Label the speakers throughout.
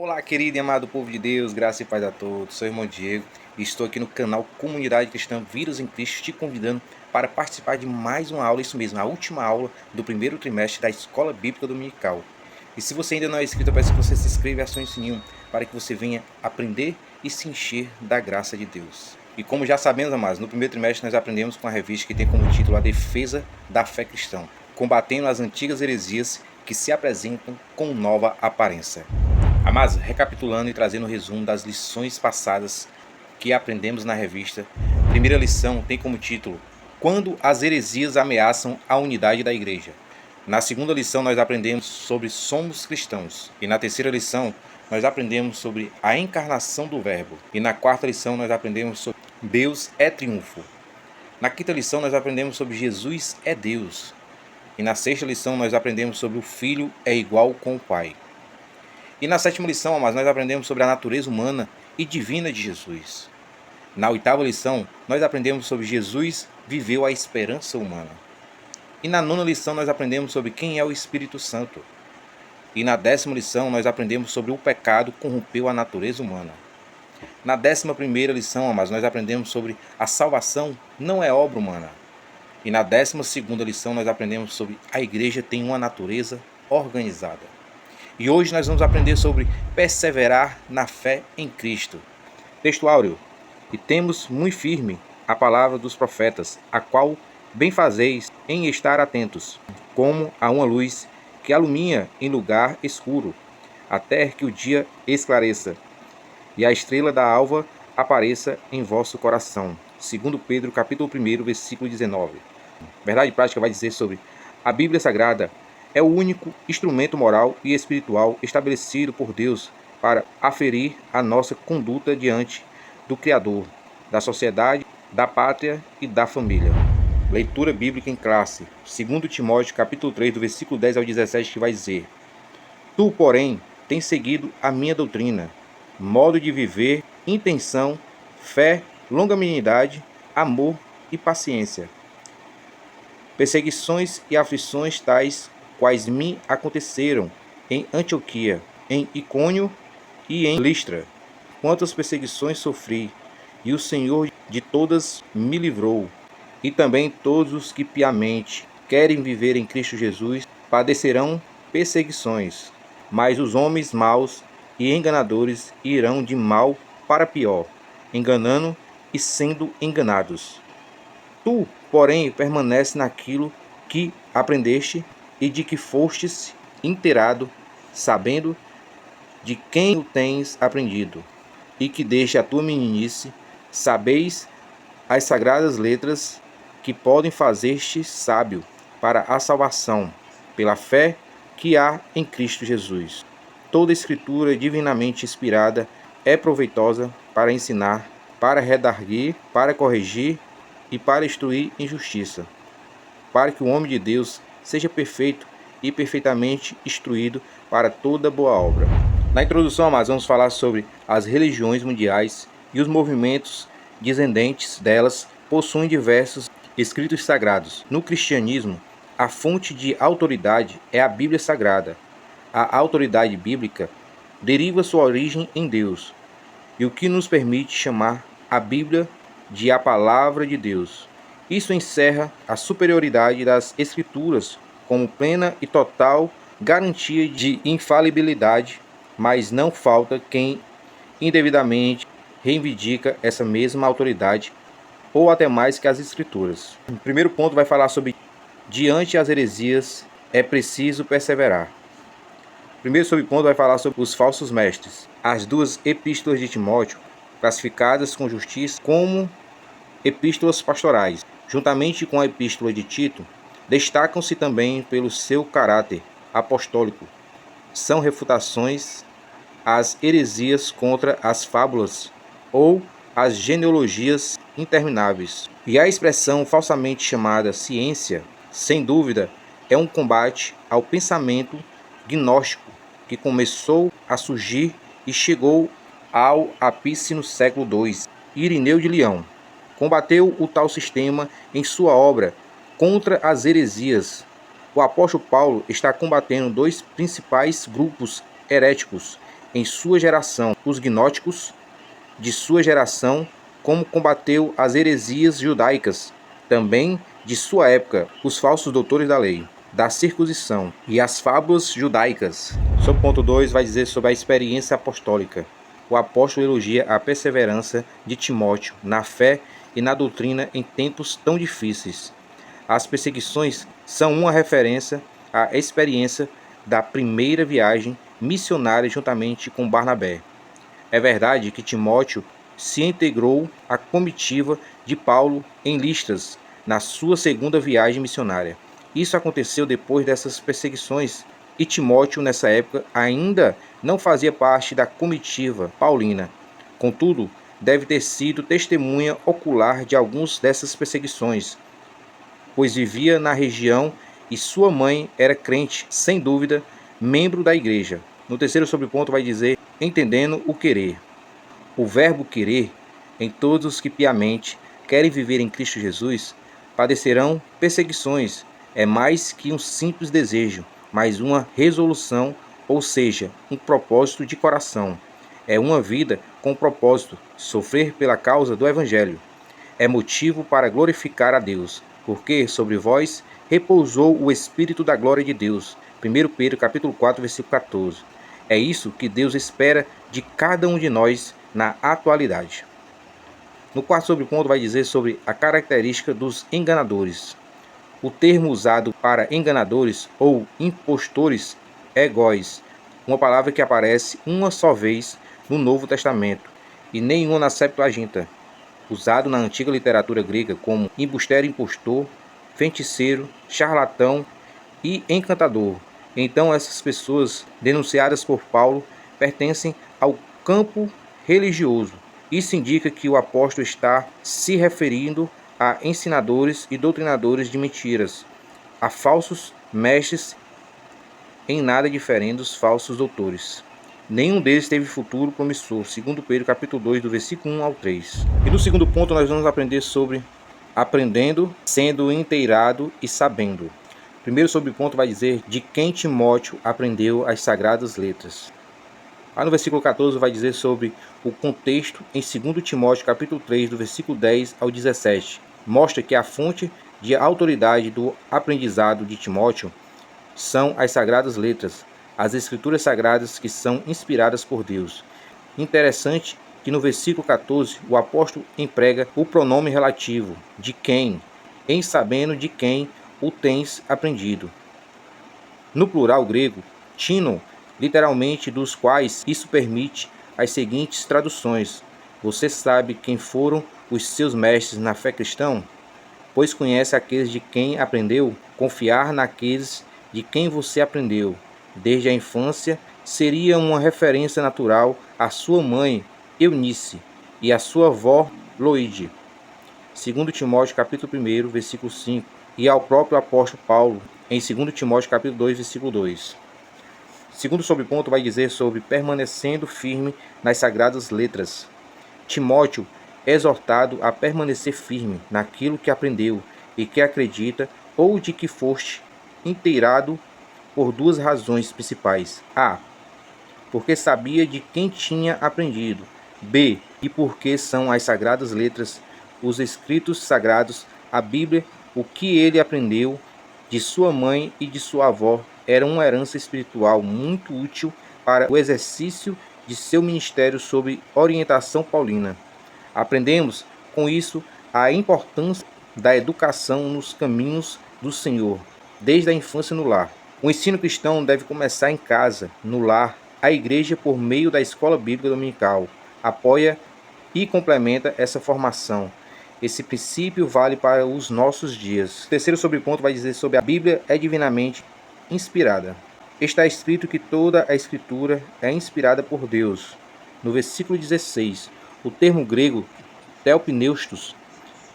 Speaker 1: Olá, querido e amado povo de Deus, graça e paz a todos. Sou o irmão Diego e estou aqui no canal Comunidade Cristã Vidas em Cristo, te convidando para participar de mais uma aula, isso mesmo, a última aula do primeiro trimestre da Escola Bíblica Dominical. E se você ainda não é inscrito, eu peço que você se inscreva e acione o sininho para que você venha aprender e se encher da graça de Deus. E como já sabemos, amados, no primeiro trimestre nós aprendemos com a revista que tem como título A Defesa da Fé Cristã, combatendo as antigas heresias que se apresentam com nova aparência. Amados, recapitulando e trazendo um resumo das lições passadas que aprendemos na revista, a primeira lição tem como título Quando as heresias ameaçam a unidade da igreja. Na segunda lição nós aprendemos sobre somos cristãos. E na terceira lição nós aprendemos sobre a encarnação do verbo. E na quarta lição nós aprendemos sobre Deus é triunfo. Na quinta lição nós aprendemos sobre Jesus é Deus. E na sexta lição nós aprendemos sobre o Filho é igual com o Pai. E na sétima lição, amados, nós aprendemos sobre a natureza humana e divina de Jesus. Na oitava lição, nós aprendemos sobre Jesus viveu a esperança humana. E na nona lição, nós aprendemos sobre quem é o Espírito Santo. E na 10ª lição, nós aprendemos sobre o pecado corrompeu a natureza humana. Na 11ª lição, amados, nós aprendemos sobre a salvação não é obra humana. E na 12ª lição, nós aprendemos sobre a igreja tem uma natureza organizada. E hoje nós vamos aprender sobre perseverar na fé em Cristo. Texto áureo. E temos muito firme a palavra dos profetas, a qual bem fazeis em estar atentos, como a uma luz que alumia em lugar escuro, até que o dia esclareça, e a estrela da alva apareça em vosso coração. 2 Pedro, capítulo 1, versículo 19. Verdade prática vai dizer sobre a Bíblia Sagrada. É o único instrumento moral e espiritual estabelecido por Deus para aferir a nossa conduta diante do Criador, da sociedade, da pátria e da família. Leitura bíblica em classe. 2 Timóteo, capítulo 3, do versículo 10 ao 17, que vai dizer: Tu, porém, tens seguido a minha doutrina, modo de viver, intenção, fé, longanimidade, amor e paciência. Perseguições e aflições tais quais me aconteceram em Antioquia, em Icônio e em Listra. Quantas perseguições sofri, e o Senhor de todas me livrou. E também todos os que piamente querem viver em Cristo Jesus padecerão perseguições, mas os homens maus e enganadores irão de mal para pior, enganando e sendo enganados. Tu, porém, permanece naquilo que aprendeste e de que fostes inteirado, sabendo de quem o tens aprendido, e que desde a tua meninice sabeis as sagradas letras que podem fazer-te sábio para a salvação, pela fé que há em Cristo Jesus. Toda escritura divinamente inspirada é proveitosa para ensinar, para redarguir, para corrigir e para instruir em justiça, para que o homem de Deus seja perfeito e perfeitamente instruído para toda boa obra. Na introdução, amados, vamos falar sobre as religiões mundiais e os movimentos descendentes delas possuem diversos escritos sagrados. No cristianismo, a fonte de autoridade é a Bíblia Sagrada. A autoridade bíblica deriva sua origem em Deus, e o que nos permite chamar a Bíblia de a Palavra de Deus. Isso encerra a superioridade das Escrituras como plena e total garantia de infalibilidade, mas não falta quem indevidamente reivindica essa mesma autoridade, ou até mais que as Escrituras. O primeiro ponto vai falar sobre diante as heresias é preciso perseverar. O primeiro subponto vai falar sobre os falsos mestres. As duas epístolas de Timóteo, classificadas com justiça como epístolas pastorais, juntamente com a epístola de Tito, destacam-se também pelo seu caráter apostólico. São refutações às heresias contra as fábulas ou as genealogias intermináveis. E a expressão falsamente chamada ciência, sem dúvida, é um combate ao pensamento gnóstico que começou a surgir e chegou ao ápice no século II. Irineu de Leão combateu o tal sistema em sua obra Contra as Heresias. O apóstolo Paulo está combatendo dois principais grupos heréticos em sua geração os gnósticos de sua geração, como combateu as heresias judaicas, também de sua época, os falsos doutores da lei, da circuncisão e as fábulas judaicas. Sobre o ponto 2 vai dizer sobre a experiência apostólica. O apóstolo elogia a perseverança de Timóteo na fé e na doutrina em tempos tão difíceis. As perseguições são uma referência à experiência da primeira viagem missionária juntamente com Barnabé. É verdade que Timóteo se integrou à comitiva de Paulo em Listras, na sua segunda viagem missionária. Isso aconteceu depois dessas perseguições, e Timóteo, nessa época, ainda não fazia parte da comitiva paulina. Contudo, deve ter sido testemunha ocular de algumas dessas perseguições, pois vivia na região e sua mãe era crente, sem dúvida, membro da igreja. No terceiro sobreponto vai dizer, entendendo o querer. O verbo querer, em todos os que piamente querem viver em Cristo Jesus, padecerão perseguições. É mais que um simples desejo, mas uma resolução, ou seja, um propósito de coração. É uma vida com propósito, sofrer pela causa do Evangelho. É motivo para glorificar a Deus, porque sobre vós repousou o Espírito da glória de Deus. 1 Pedro capítulo 4, versículo 14. É isso que Deus espera de cada um de nós na atualidade. No quarto sobreponto vai dizer sobre a característica dos enganadores. O termo usado para enganadores ou impostores é egóis, uma palavra que aparece uma só vez no Novo Testamento e nenhuma na Septuaginta, usado na antiga literatura grega como embusteiro, impostor, feiticeiro, charlatão e encantador. Então essas pessoas denunciadas por Paulo pertencem ao campo religioso. Isso indica que o apóstolo está se referindo a ensinadores e doutrinadores de mentiras, a falsos mestres, em nada diferente dos falsos doutores. Nenhum deles teve futuro promissor, segundo Pedro capítulo 2, do versículo 1 ao 3. E no segundo ponto nós vamos aprender sobre aprendendo, sendo inteirado e sabendo. Primeiro sobreponto vai dizer de quem Timóteo aprendeu as sagradas letras. Lá no versículo 14 vai dizer sobre o contexto em 2 Timóteo capítulo 3, do versículo 10 ao 17. Mostra que a fonte de autoridade do aprendizado de Timóteo são as sagradas letras, as escrituras sagradas que são inspiradas por Deus. Interessante que no versículo 14 o apóstolo emprega o pronome relativo, de quem, em sabendo de quem o tens aprendido. No plural grego, tinon, literalmente dos quais isso permite as seguintes traduções. Você sabe quem foram os seus mestres na fé cristã? Pois conhece aqueles de quem aprendeu, confiar naqueles de quem você aprendeu. Desde a infância, seria uma referência natural à sua mãe, Eunice, e à sua avó, Loide. 2 Timóteo capítulo 1, versículo 5, e ao próprio apóstolo Paulo, em 2 Timóteo capítulo 2, versículo 2. Segundo sobreponto vai dizer sobre permanecendo firme nas sagradas letras. Timóteo é exortado a permanecer firme naquilo que aprendeu e que acredita ou de que foste inteirado por duas razões principais. A. Porque sabia de quem tinha aprendido. B. E porque são as sagradas letras, os escritos sagrados, a Bíblia, o que ele aprendeu de sua mãe e de sua avó, era uma herança espiritual muito útil para o exercício de seu ministério sob orientação paulina. Aprendemos com isso a importância da educação nos caminhos do Senhor, desde a infância no lar. O ensino cristão deve começar em casa, no lar. A igreja, por meio da escola bíblica dominical, apoia e complementa essa formação. Esse princípio vale para os nossos dias. O terceiro sobreponto vai dizer sobre a Bíblia é divinamente inspirada. Está escrito que toda a Escritura é inspirada por Deus. No versículo 16, o termo grego theopneustos,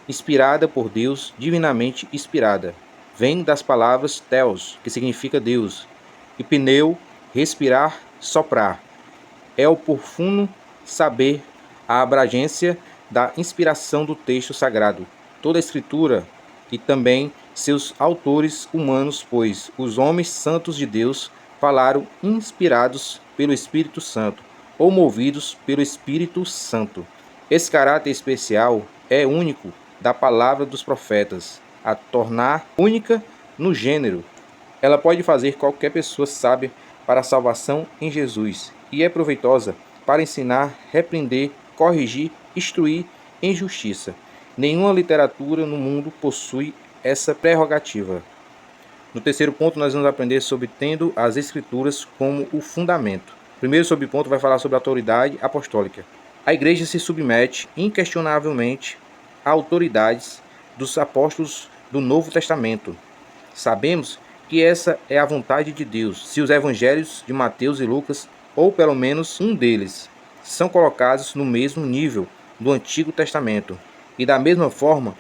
Speaker 1: inspirada por Deus, divinamente inspirada, vem das palavras theos, que significa Deus, e pneu, respirar, soprar. É o profundo saber a abrangência da inspiração do texto sagrado. Toda a Escritura e também seus autores humanos, pois os homens santos de Deus falaram inspirados pelo Espírito Santo. ou movidos pelo Espírito Santo. Esse caráter especial é único da palavra dos profetas, a tornar única no gênero. Ela pode fazer qualquer pessoa sábia para a salvação em Jesus e é proveitosa para ensinar, repreender, corrigir, instruir em justiça. Nenhuma literatura no mundo possui essa prerrogativa. No terceiro ponto, nós vamos aprender sobre tendo as Escrituras como o fundamento. O primeiro subponto vai falar sobre a autoridade apostólica. A igreja se submete inquestionavelmente a autoridades dos apóstolos do Novo Testamento. Sabemos que essa é a vontade de Deus. Se os evangelhos de Mateus e Lucas, ou pelo menos um deles, são colocados no mesmo nível do Antigo Testamento, e da mesma forma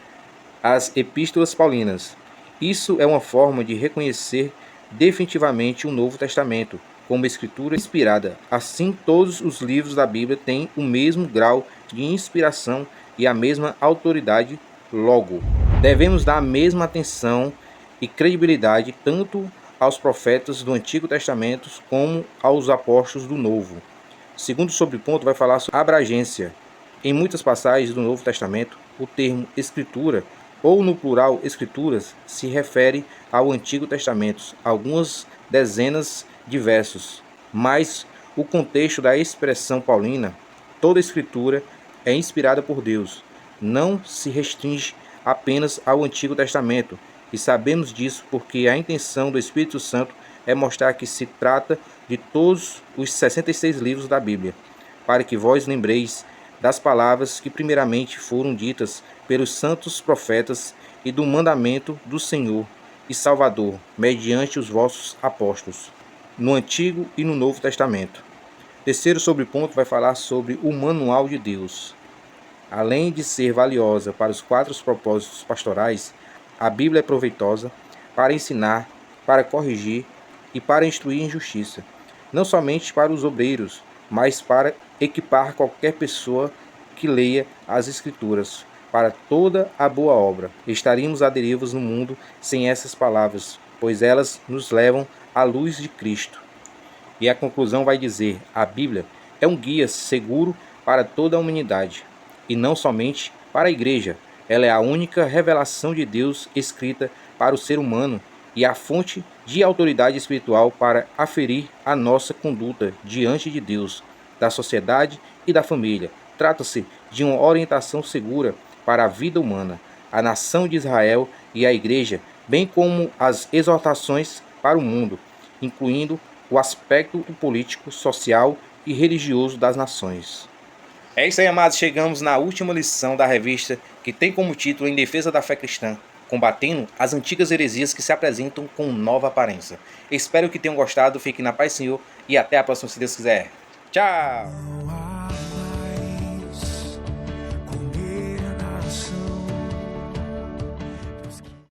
Speaker 1: as epístolas paulinas. Isso é uma forma de reconhecer definitivamente o Novo Testamento como escritura inspirada. Assim, todos os livros da Bíblia têm o mesmo grau de inspiração e a mesma autoridade. Logo, devemos dar a mesma atenção e credibilidade tanto aos profetas do Antigo Testamento como aos apóstolos do Novo. O segundo sobreponto vai falar sobre abrangência. Em muitas passagens do Novo Testamento, o termo escritura, ou no plural escrituras, se refere ao Antigo Testamento, algumas dezenas de versos. Mas o contexto da expressão paulina, toda escritura é inspirada por Deus, não se restringe apenas ao Antigo Testamento, e sabemos disso porque a intenção do Espírito Santo é mostrar que se trata de todos os 66 livros da Bíblia, para que vós lembreis das palavras que primeiramente foram ditas pelos santos profetas e do mandamento do Senhor e Salvador, mediante os vossos apóstolos, no Antigo e no Novo Testamento. Terceiro sobreponto vai falar sobre o manual de Deus. Além de ser valiosa para os 4 propósitos pastorais, a Bíblia é proveitosa para ensinar, para corrigir e para instruir em justiça, não somente para os obreiros, mas para equipar qualquer pessoa que leia as Escrituras para toda a boa obra. Estaríamos à deriva no mundo sem essas palavras, pois elas nos levam à luz de Cristo. E a conclusão vai dizer: a Bíblia é um guia seguro para toda a humanidade, e não somente para a igreja. Ela é a única revelação de Deus escrita para o ser humano e a fonte de autoridade espiritual para aferir a nossa conduta diante de Deus, da sociedade e da família. Trata-se de uma orientação segura para a vida humana, a nação de Israel e a igreja, bem como as exortações para o mundo, incluindo o aspecto político, social e religioso das nações. É isso aí, amados. Chegamos na última lição da revista, que tem como título Em Defesa da Fé Cristã, combatendo as antigas heresias que se apresentam com nova aparência. Espero que tenham gostado, fiquem na paz, Senhor, e até a próxima, se Deus quiser. Tchau!